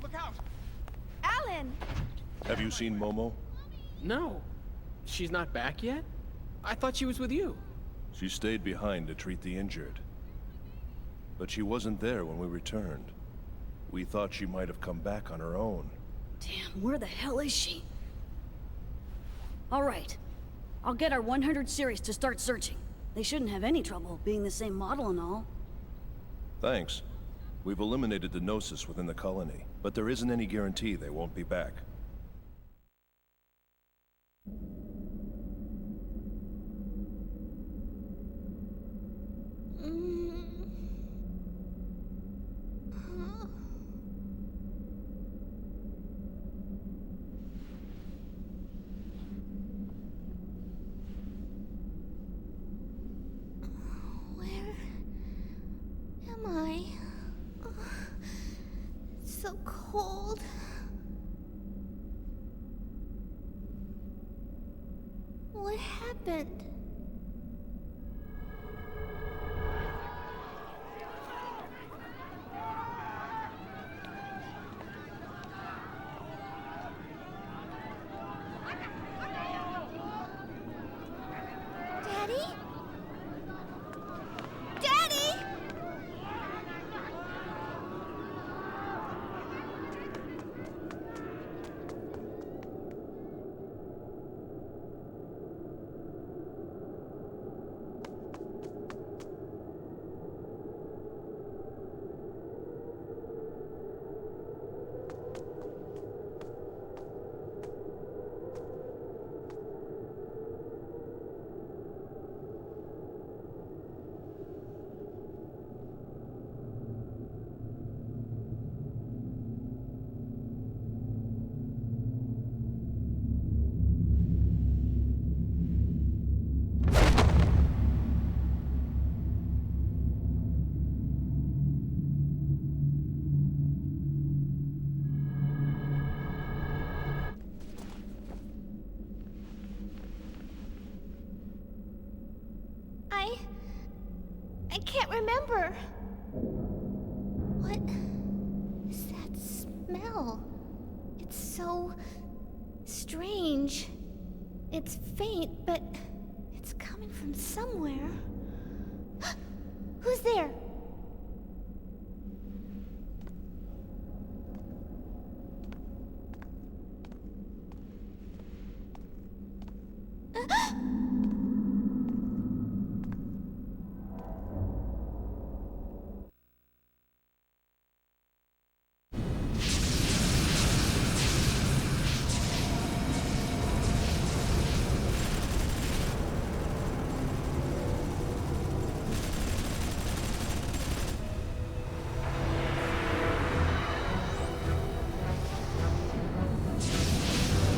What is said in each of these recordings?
Look out! Alan! Have you seen Momo? No. She's not back yet? I thought she was with you. She stayed behind to treat the injured. But she wasn't there when we returned. We thought she might have come back on her own. Damn, where the hell is she? All right. I'll get our 100 series to start searching. They shouldn't have any trouble, being the same model and all. Thanks. We've eliminated the Gnosis within the colony, but there isn't any guarantee they won't be back. So cold. What happened? Daddy? Daddy? I can't remember. What is that smell? It's so strange. It's faint, but it's coming from somewhere. Who's there?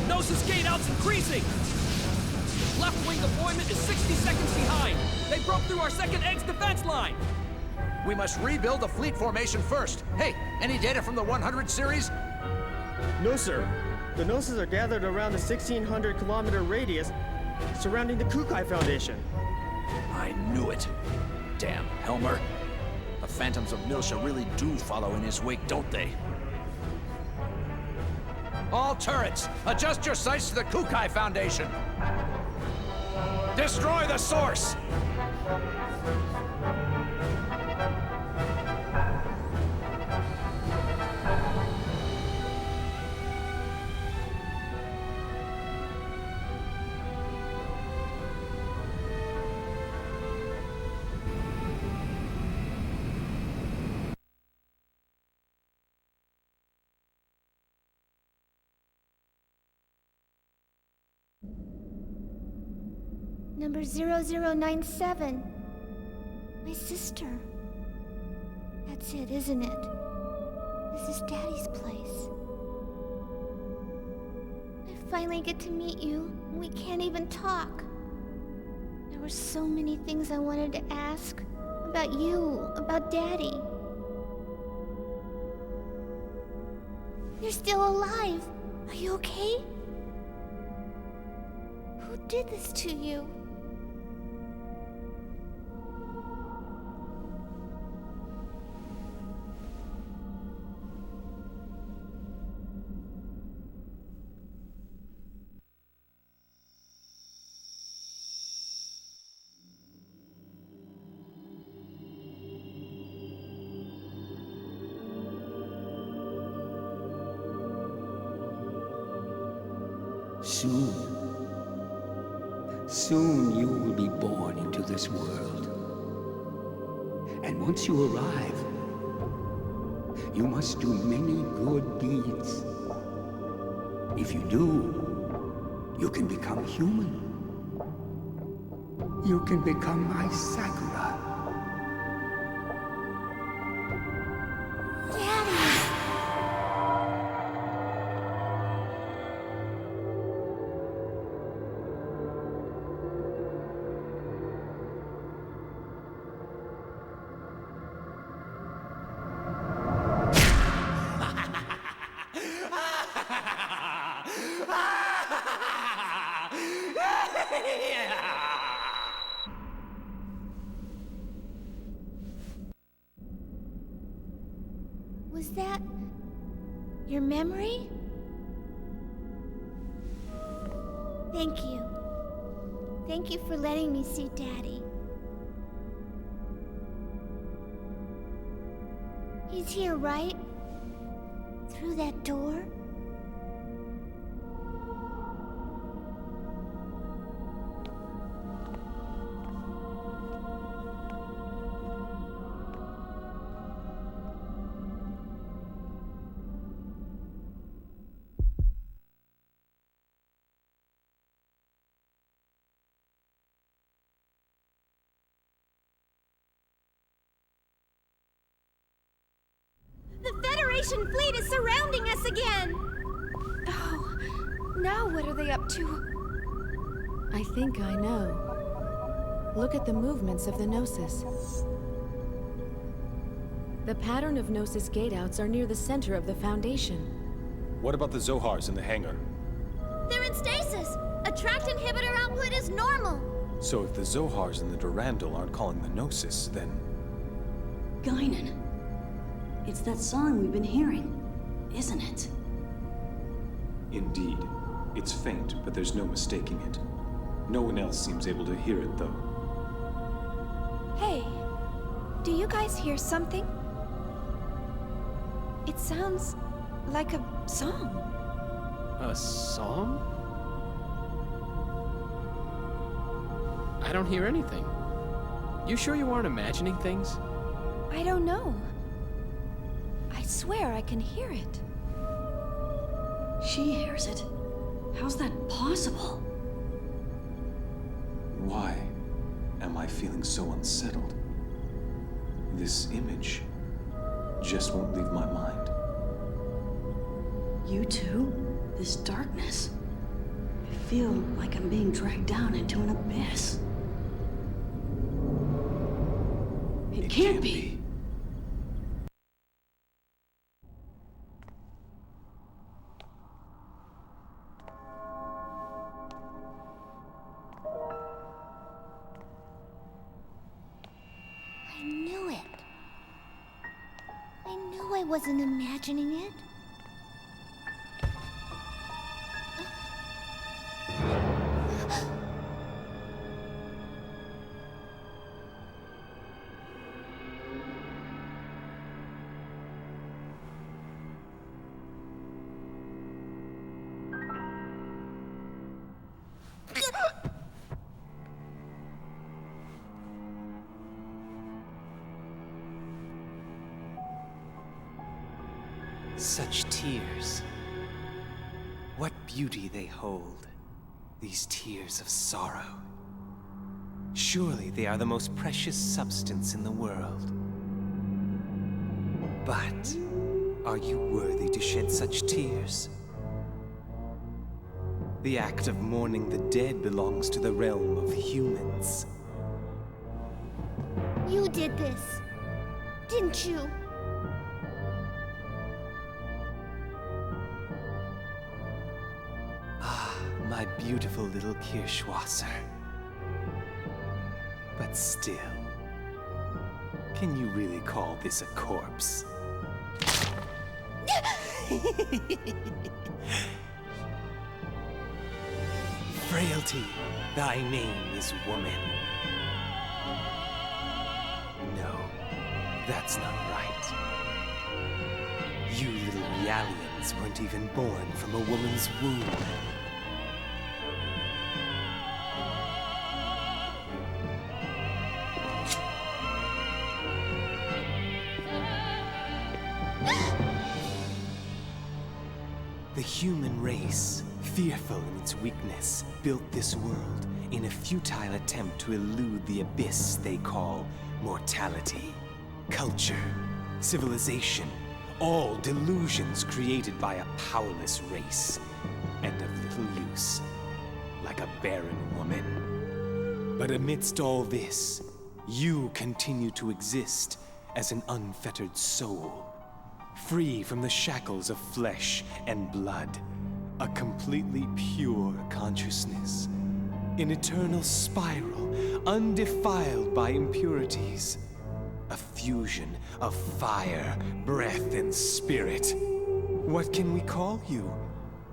Gnosis gate out's increasing! Left wing deployment is 60 seconds behind. They broke through our second egg's defense line. We must rebuild the fleet formation first. Hey, any data from the 100 series? No, sir. The Gnosis are gathered around the 1,600-kilometer radius surrounding the Kukai Foundation. I knew it. Damn, Helmer. The Phantoms of Milsha really do follow in his wake, don't they? All turrets, adjust your sights to the Kukai Foundation. Destroy the source! Number 0097. My sister. That's it, isn't it? This is Daddy's place. I finally get to meet you, and we can't even talk. There were so many things I wanted to ask. About you, about Daddy. You're still alive. Are you okay? Who did this to you? Soon you will be born into this world. And once you arrive, you must do many good deeds. If you do, you can become human. You can become my Sakura. Was that your memory? Thank you. Thank you for letting me see Daddy. He's here, right? Through that door? The Federation fleet is surrounding us again! Oh, now what are they up to? I think I know. Look at the movements of the Gnosis. The pattern of Gnosis gate-outs are near the center of the Foundation. What about the Zohars in the hangar? They're in stasis! Attract inhibitor output is normal! So if the Zohars and the Durandal aren't calling the Gnosis, then Guinan. It's that song we've been hearing, isn't it? Indeed. It's faint, but there's no mistaking it. No one else seems able to hear it, though. Hey, do you guys hear something? It sounds like a song. A song? I don't hear anything. You sure you aren't imagining things? I don't know. I swear I can hear it. She hears it. How's that possible? Why am I feeling so unsettled? This image just won't leave my mind. You too? This darkness. I feel like I'm being dragged down into an abyss. It can't be. I knew it. I knew I wasn't imagining it. Such tears. What beauty they hold, these tears of sorrow. Surely they are the most precious substance in the world. But are you worthy to shed such tears? The act of mourning the dead belongs to the realm of humans. You did this, didn't you? My beautiful little Kirschwasser. But still, can you really call this a corpse? Frailty, thy name is woman. No, that's not right. You little Realians weren't even born from a woman's womb. The human race, fearful in its weakness, built this world in a futile attempt to elude the abyss they call mortality. Culture, civilization, all delusions created by a powerless race, and of little use, like a barren woman. But amidst all this, you continue to exist as an unfettered soul. Free from the shackles of flesh and blood, a completely pure consciousness, an eternal spiral, undefiled by impurities, a fusion of fire, breath, and spirit. What can we call you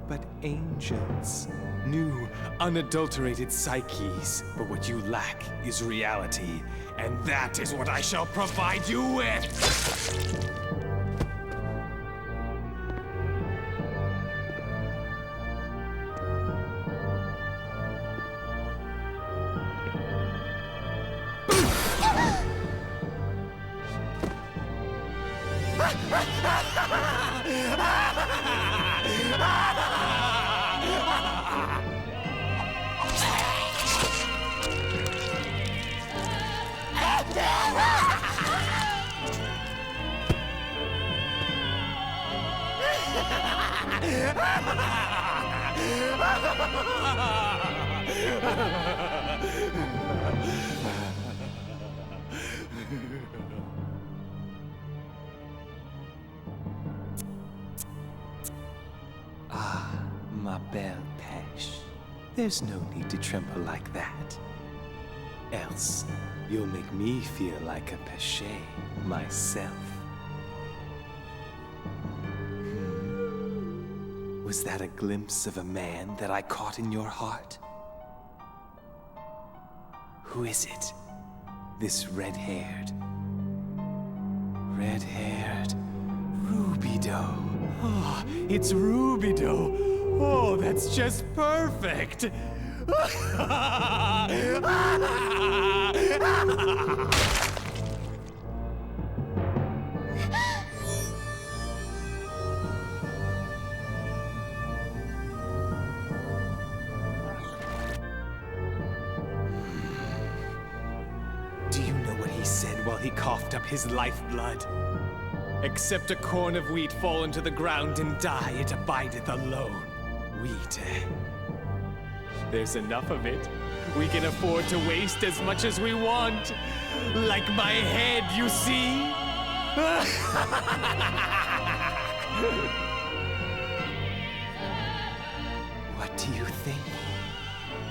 but angels? New, unadulterated psyches, but what you lack is reality, and that is what I shall provide you with! Ah, ma belle pêche. There's no need to tremble like that. Else, you'll make me feel like a Pesce myself. Was that a glimpse of a man that I caught in your heart? Who is it? This red-haired Rubido. Oh, it's Rubido. Oh, that's just perfect. Do you know what he said while he coughed up his lifeblood? Except a corn of wheat fall into the ground and die, it abideth alone. Wheat, eh? There's enough of it. We can afford to waste as much as we want. Like my head, you see? What do you think,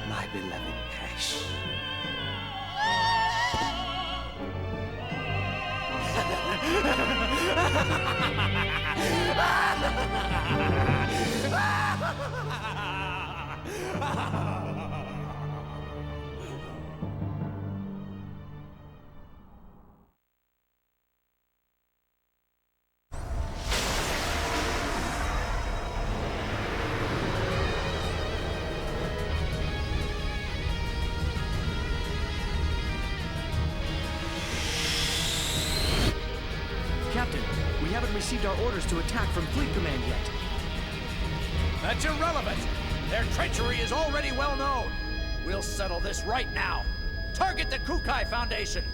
my beloved Pesh? Captain, we haven't received our orders to attack from Fleet Command yet. That's irrelevant. Their treachery is already well known. We'll settle this right now. Target the Kukai Foundation.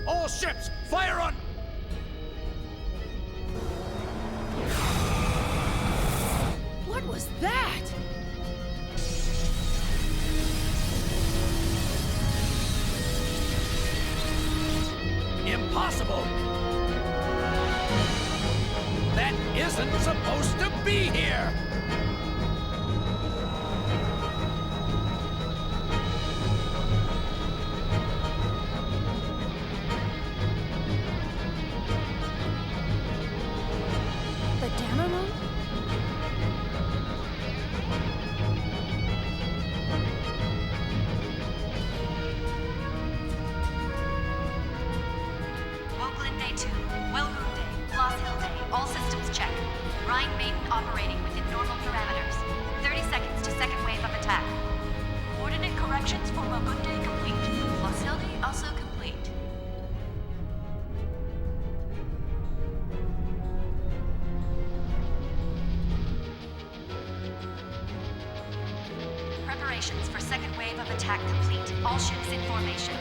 All ships, fire on... What was that? Impossible! That isn't supposed to be here! The Dameron? Wokeland Day 2, Wellgoon Day, Lost Hill Day, all systems check. Rhine Maiden operating within normal parameters. 30 seconds to second wave of attack. Coordinate corrections for Wokeland Day complete. Lost Hill Day also complete. Preparations for second wave of attack complete. All ships in formation.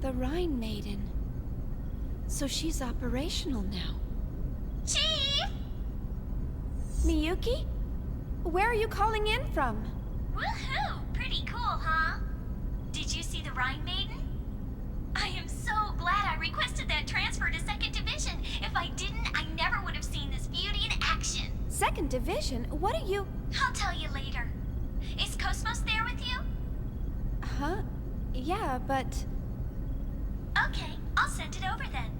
The Rhine Maiden. So she's operational now. Chief! Miyuki? Where are you calling in from? Woohoo! Pretty cool, huh? Did you see the Rhine Maiden? I am so glad I requested that transfer to 2nd Division. If I didn't, I never would have seen this beauty in action. 2nd Division? What are you... I'll tell you later. Is Cosmos there with you? Huh? Yeah, but... Okay, I'll send it over then.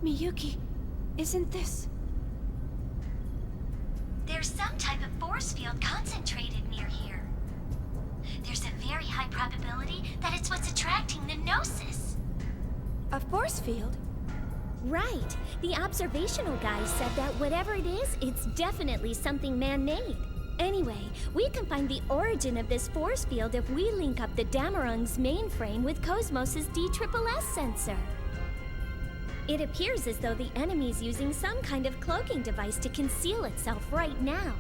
Miyuki, isn't this... There's some type of force field concentrated near here. There's a very high probability that it's what's attracting the Gnosis. a force field? Right. The observational guys said that whatever it is, it's definitely something man-made. Anyway, we can find the origin of this force field if we link up the Damerung's mainframe with Cosmos' DSSS sensor. It appears as though the enemy's using some kind of cloaking device to conceal itself right now.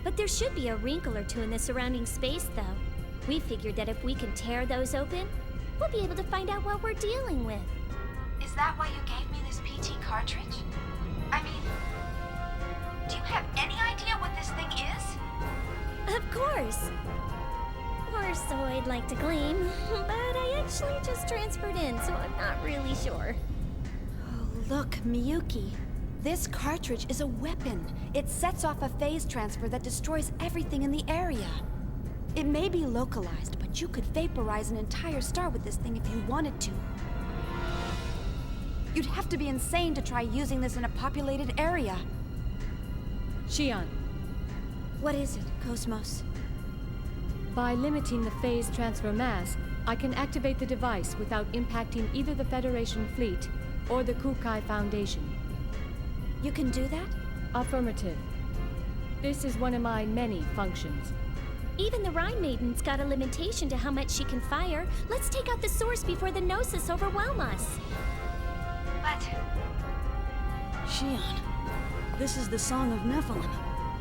But there should be a wrinkle or two in the surrounding space, though. We figured that if we can tear those open, we'll be able to find out what we're dealing with. Is that why you gave me this PT cartridge? I mean, do you have any idea what this thing is? Of course. Or so I'd like to claim. But I actually just transferred in, so I'm not really sure. Oh, look, Miyuki. This cartridge is a weapon. It sets off a phase transfer that destroys everything in the area. It may be localized, but you could vaporize an entire star with this thing if you wanted to. You'd have to be insane to try using this in a populated area. Xian. What is it, Cosmos? By limiting the phase transfer mass, I can activate the device without impacting either the Federation fleet or the Kukai Foundation. You can do that? Affirmative. This is one of my many functions. Even the Rhine Maiden's got a limitation to how much she can fire. Let's take out the source before the Gnosis overwhelm us. But... Xian, this is the Song of Nephilim.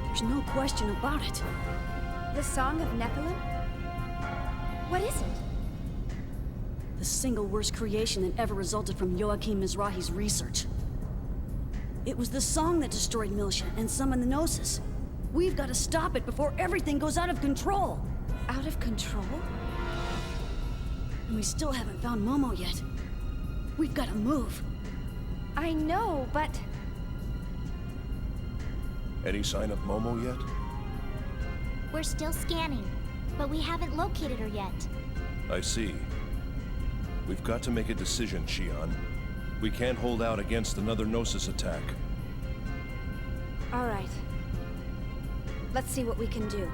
There's no question about it. The Song of Nephilim? What is it? The single worst creation that ever resulted from Joachim Mizrahi's research. It was the song that destroyed Miltia and summoned the Gnosis. We've got to stop it before everything goes out of control. Out of control? And we still haven't found Momo yet. We've got to move. I know, but... Any sign of Momo yet? We're still scanning, but we haven't located her yet. I see. We've got to make a decision, Xian. We can't hold out against another Gnosis attack. All right. Let's see what we can do.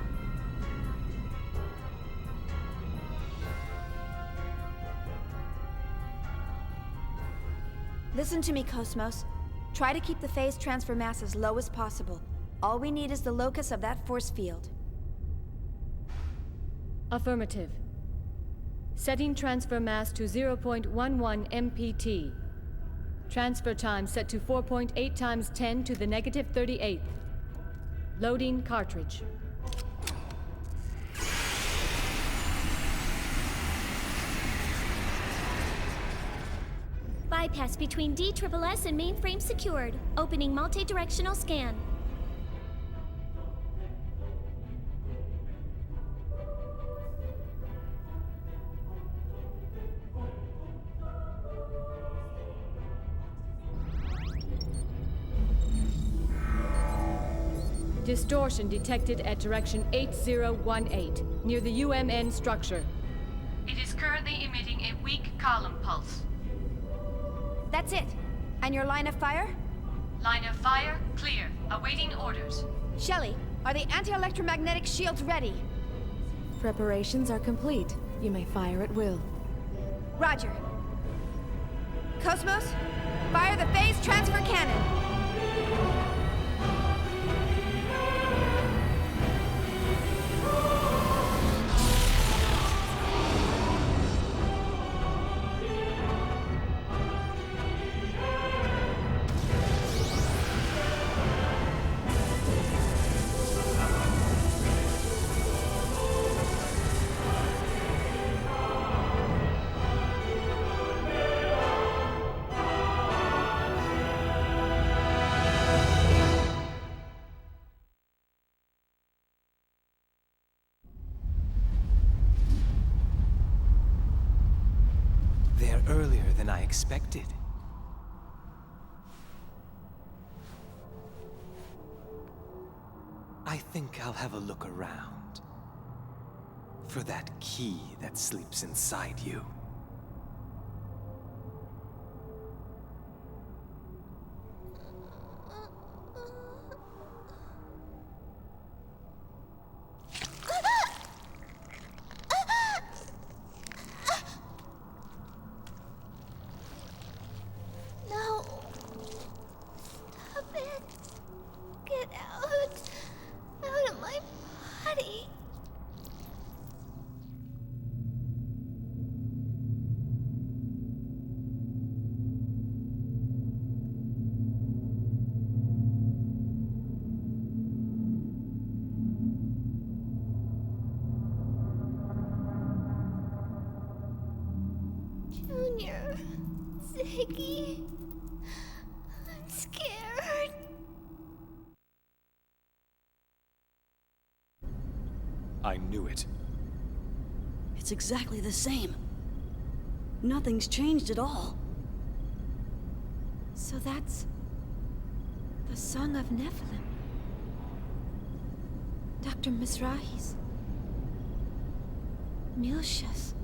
Listen to me, Cosmos. Try to keep the phase transfer mass as low as possible. All we need is the locus of that force field. Affirmative. Setting transfer mass to 0.11 MPT. Transfer time set to 4.8 times 10 to the negative 38th. Loading cartridge. Bypass between DSSS and mainframe secured. Opening multi-directional scan. Distortion detected at direction 8018, near the UMN structure. It is currently emitting a weak column pulse. That's it. And your line of fire? Line of fire clear. Awaiting orders. Shelley, are the anti-electromagnetic shields ready? Preparations are complete. You may fire at will. Roger. Cosmos, fire the phase transfer cannon. They're earlier than I expected. I think I'll have a look around for that key that sleeps inside you. No. Stop it. Get out. Out of my body. Junior. Ziggy. I'm scared. I knew it. It's exactly the same. Nothing's changed at all. So that's the Song of Nephilim. Dr. Mizrahi's. Milsha's.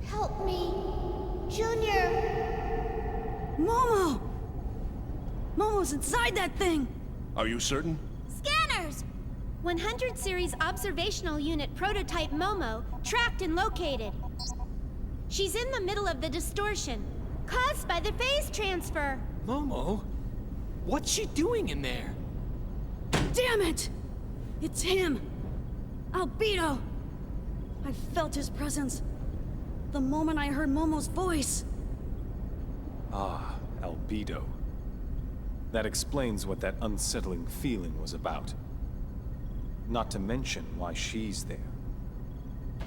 Help me, Junior. Momo! Momo's inside that thing! Are you certain? Scanners! 100 Series Observational Unit Prototype Momo tracked and located. She's in the middle of the distortion, caused by the phase transfer. Momo? What's she doing in there? Damn it! It's him! Albedo! I felt his presence the moment I heard Momo's voice. Ah, Albedo. That explains what that unsettling feeling was about. Not to mention why she's there.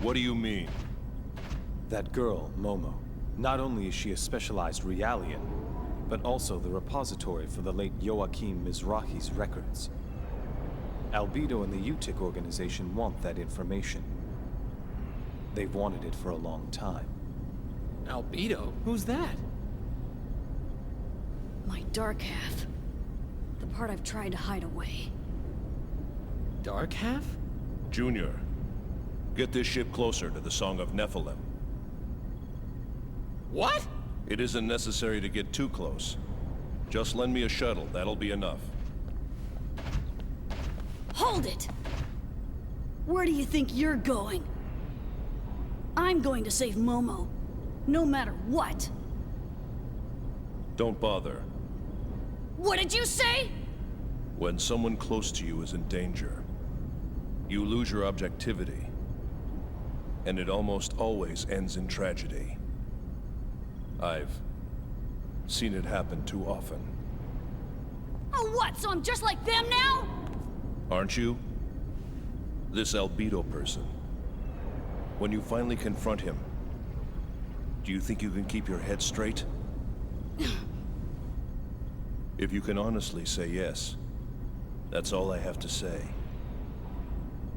What do you mean? That girl, Momo, not only is she a specialized Realian, but also the repository for the late Joachim Mizrahi's records. Albedo and the UTIC organization want that information. They've wanted it for a long time. Albedo? Who's that? My dark half. The part I've tried to hide away. Dark half? Junior, get this ship closer to the Song of Nephilim. What? It isn't necessary to get too close. Just lend me a shuttle, that'll be enough. Hold it! Where do you think you're going? I'm going to save Momo, no matter what. Don't bother. What did you say? When someone close to you is in danger, you lose your objectivity. And it almost always ends in tragedy. I've seen it happen too often. Oh, what? So I'm just like them now? Aren't you? This Albedo person. When you finally confront him, do you think you can keep your head straight? If you can honestly say yes, that's all I have to say.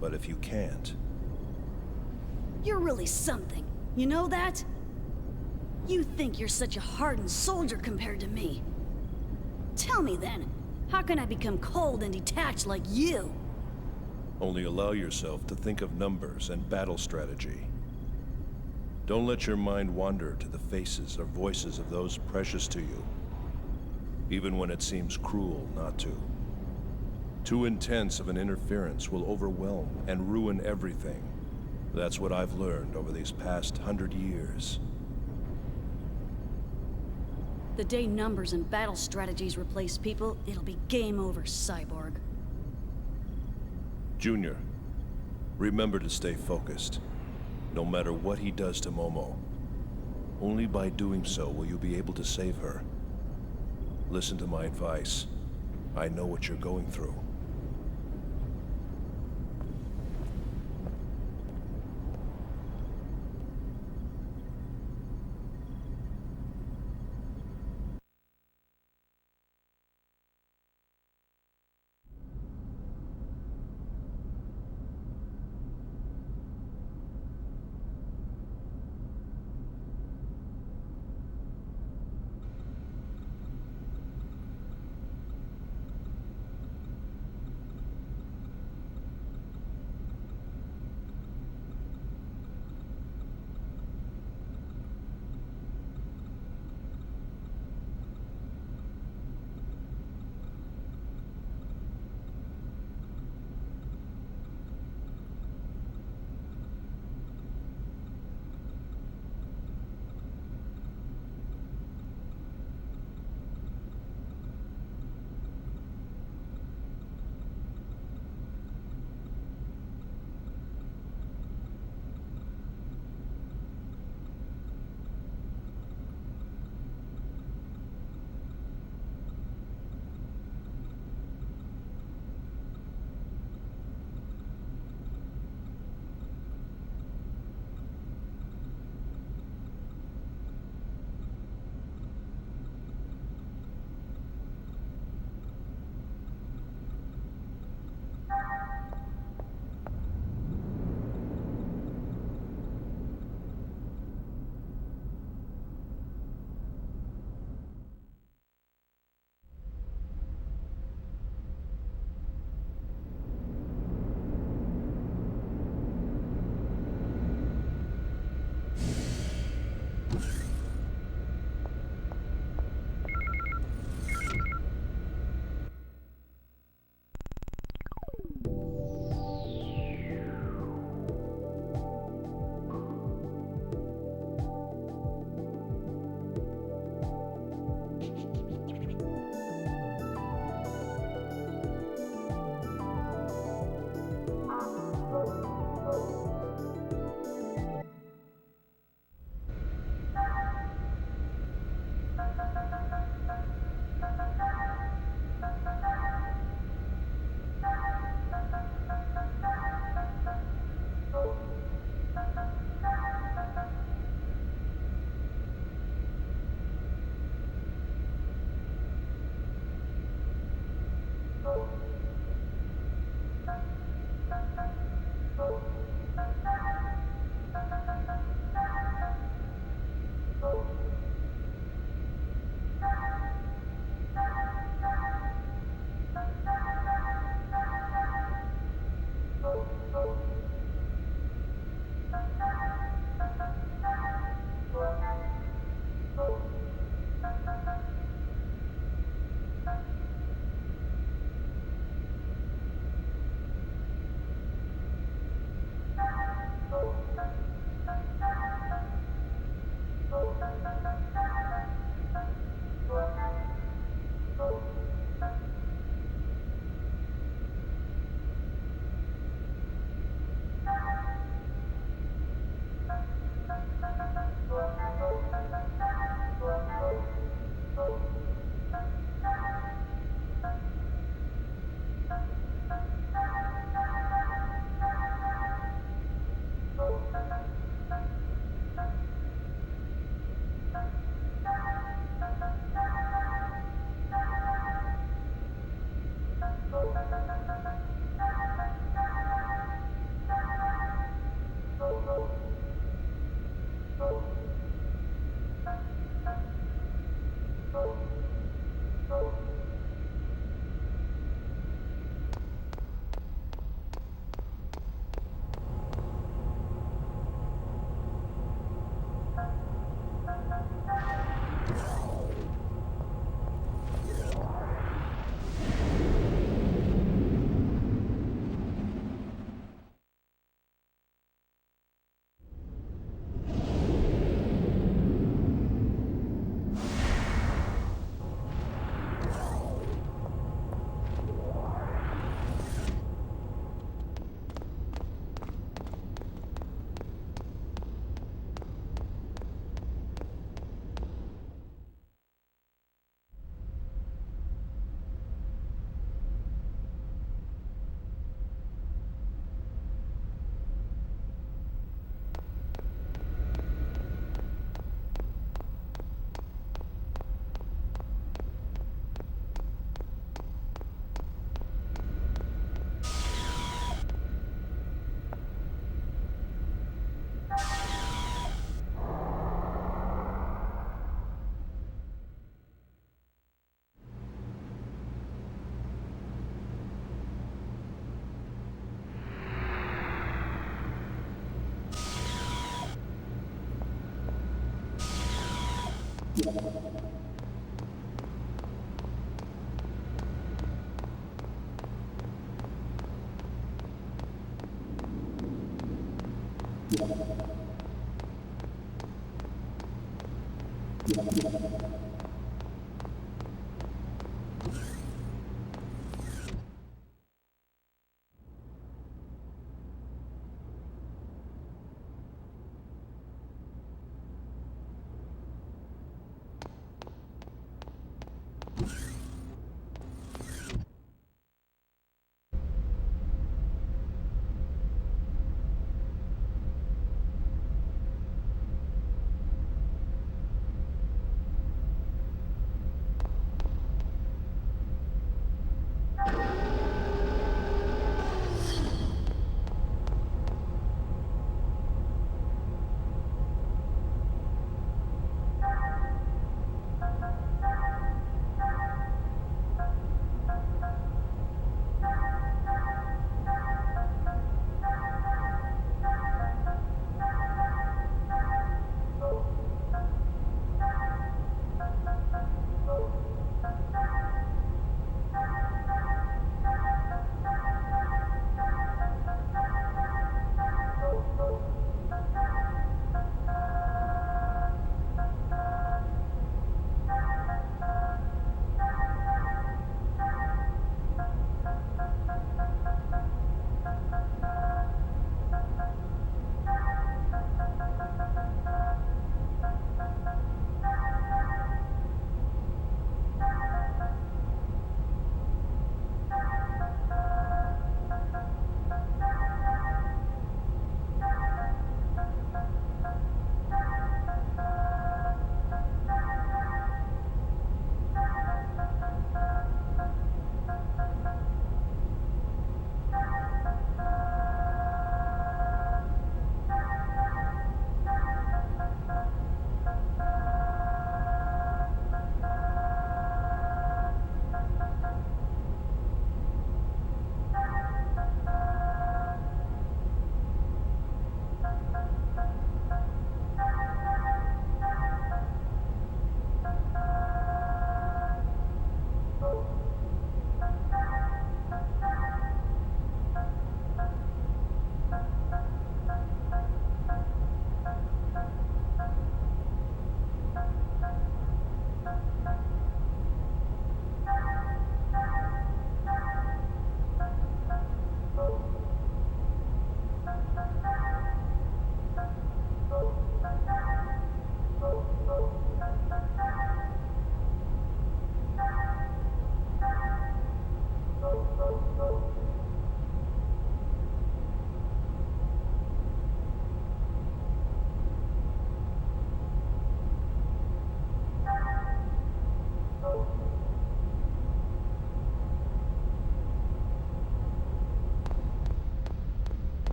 But if you can't... You're really something. You know that? You think you're such a hardened soldier compared to me. Tell me then, how can I become cold and detached like you? Only allow yourself to think of numbers and battle strategy. Don't let your mind wander to the faces or voices of those precious to you, even when it seems cruel not to. Too intense of an interference will overwhelm and ruin everything. That's what I've learned over these past 100 years. The day numbers and battle strategies replace people, it'll be game over, Cyborg. Junior, remember to stay focused, no matter what he does to Momo. Only by doing so will you be able to save her. Listen to my advice. I know what you're going through.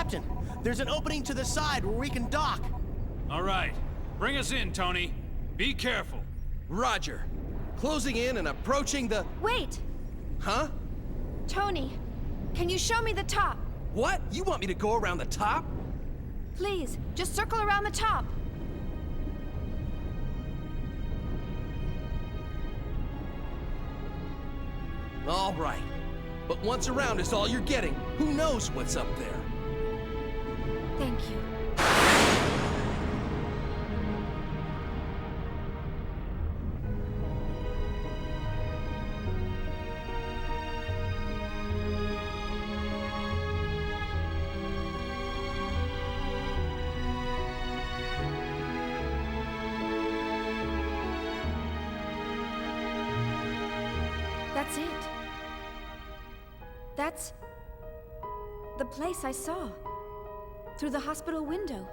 Captain, there's an opening to the side where we can dock. All right. Bring us in, Tony. Be careful. Roger. Closing in and approaching the... Wait! Huh? Tony, can you show me the top? What? You want me to go around the top? Please, just circle around the top. All right. But once around is all you're getting. Who knows what's up there? Thank you. That's it. That's the place I saw through the hospital window.